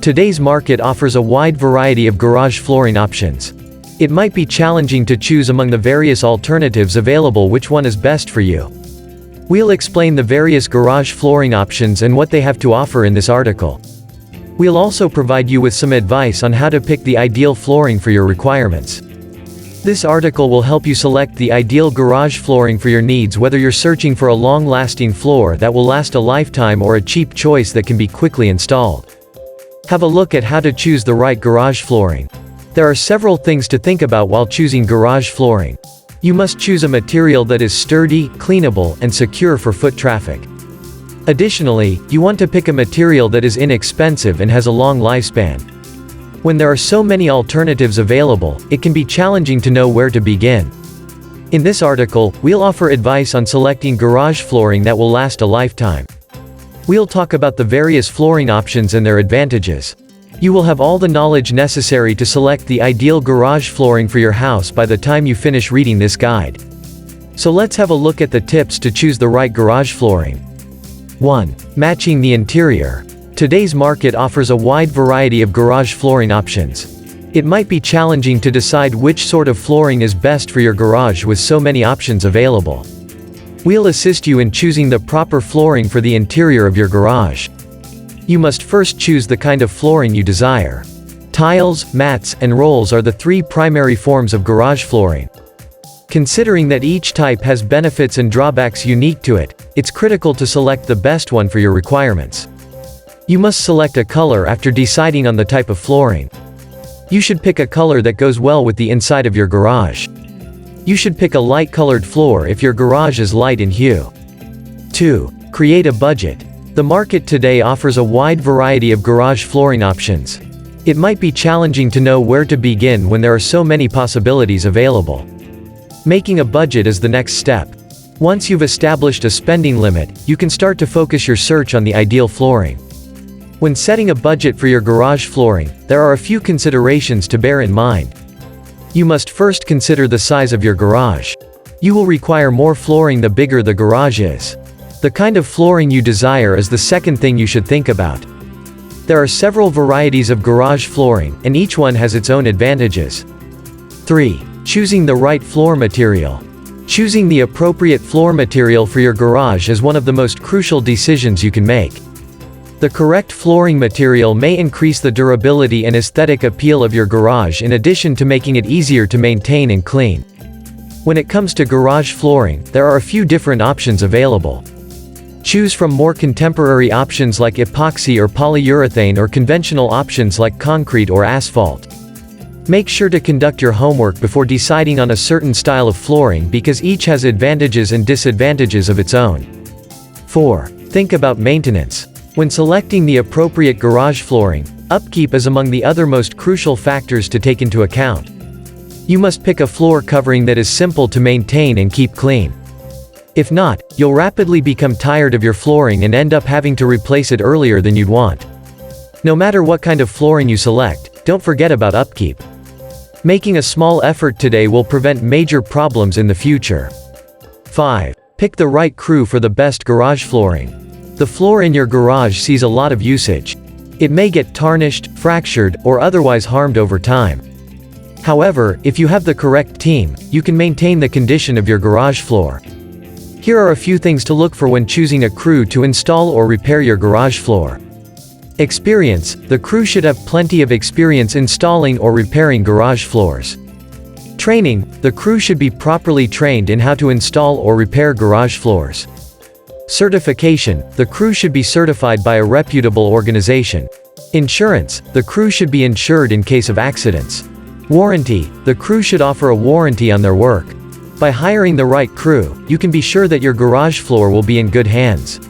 Today's market offers a wide variety of garage flooring options. It might be challenging to choose among the various alternatives available which one is best for you. We'll explain the various garage flooring options and what they have to offer in this article. We'll also provide you with some advice on how to pick the ideal flooring for your requirements. This article will help you select the ideal garage flooring for your needs, whether you're searching for a long-lasting floor that will last a lifetime or a cheap choice that can be quickly installed. Have a look at how to choose the right garage flooring. There are several things to think about while choosing garage flooring. You must choose a material that is sturdy, cleanable, and secure for foot traffic. Additionally, you want to pick a material that is inexpensive and has a long lifespan. When there are so many alternatives available, it can be challenging to know where to begin. In this article, we'll offer advice on selecting garage flooring that will last a lifetime. We'll talk about the various flooring options and their advantages. You will have all the knowledge necessary to select the ideal garage flooring for your house by the time you finish reading this guide. So let's have a look at the tips to choose the right garage flooring. 1. Matching the interior. Today's market offers a wide variety of garage flooring options. It might be challenging to decide which sort of flooring is best for your garage with so many options available. We'll assist you in choosing the proper flooring for the interior of your garage. You must first choose the kind of flooring you desire. Tiles, mats, and rolls are the three primary forms of garage flooring. Considering that each type has benefits and drawbacks unique to it, it's critical to select the best one for your requirements. You must select a color after deciding on the type of flooring. You should pick a color that goes well with the inside of your garage. You should pick a light-colored floor if your garage is light in hue. 2. Create a budget. The market today offers a wide variety of garage flooring options. It might be challenging to know where to begin when there are so many possibilities available. Making a budget is the next step. Once you've established a spending limit, you can start to focus your search on the ideal flooring. When setting a budget for your garage flooring, there are a few considerations to bear in mind. You must first consider the size of your garage. You will require more flooring the bigger the garage is. The kind of flooring you desire is the second thing you should think about. There are several varieties of garage flooring, and each one has its own advantages. 3. Choosing the right floor material. Choosing the appropriate floor material for your garage is one of the most crucial decisions you can make. The correct flooring material may increase the durability and aesthetic appeal of your garage in addition to making it easier to maintain and clean. When it comes to garage flooring, there are a few different options available. Choose from more contemporary options like epoxy or polyurethane or conventional options like concrete or asphalt. Make sure to conduct your homework before deciding on a certain style of flooring because each has advantages and disadvantages of its own. 4. Think about maintenance. When selecting the appropriate garage flooring, upkeep is among the other most crucial factors to take into account. You must pick a floor covering that is simple to maintain and keep clean. If not, you'll rapidly become tired of your flooring and end up having to replace it earlier than you'd want. No matter what kind of flooring you select, don't forget about upkeep. Making a small effort today will prevent major problems in the future. 5. Pick the right crew for the best garage flooring. The floor in your garage sees a lot of usage. It may get tarnished, fractured, or otherwise harmed over time. However, if you have the correct team, you can maintain the condition of your garage floor. Here are a few things to look for when choosing a crew to install or repair your garage floor. Experience. The crew should have plenty of experience installing or repairing garage floors. Training. The crew should be properly trained in how to install or repair garage floors. Certification. The crew should be certified by a reputable organization. Insurance. The crew should be insured in case of accidents. Warranty. The crew should offer a warranty on their work. By hiring the right crew, you can be sure that your garage floor will be in good hands.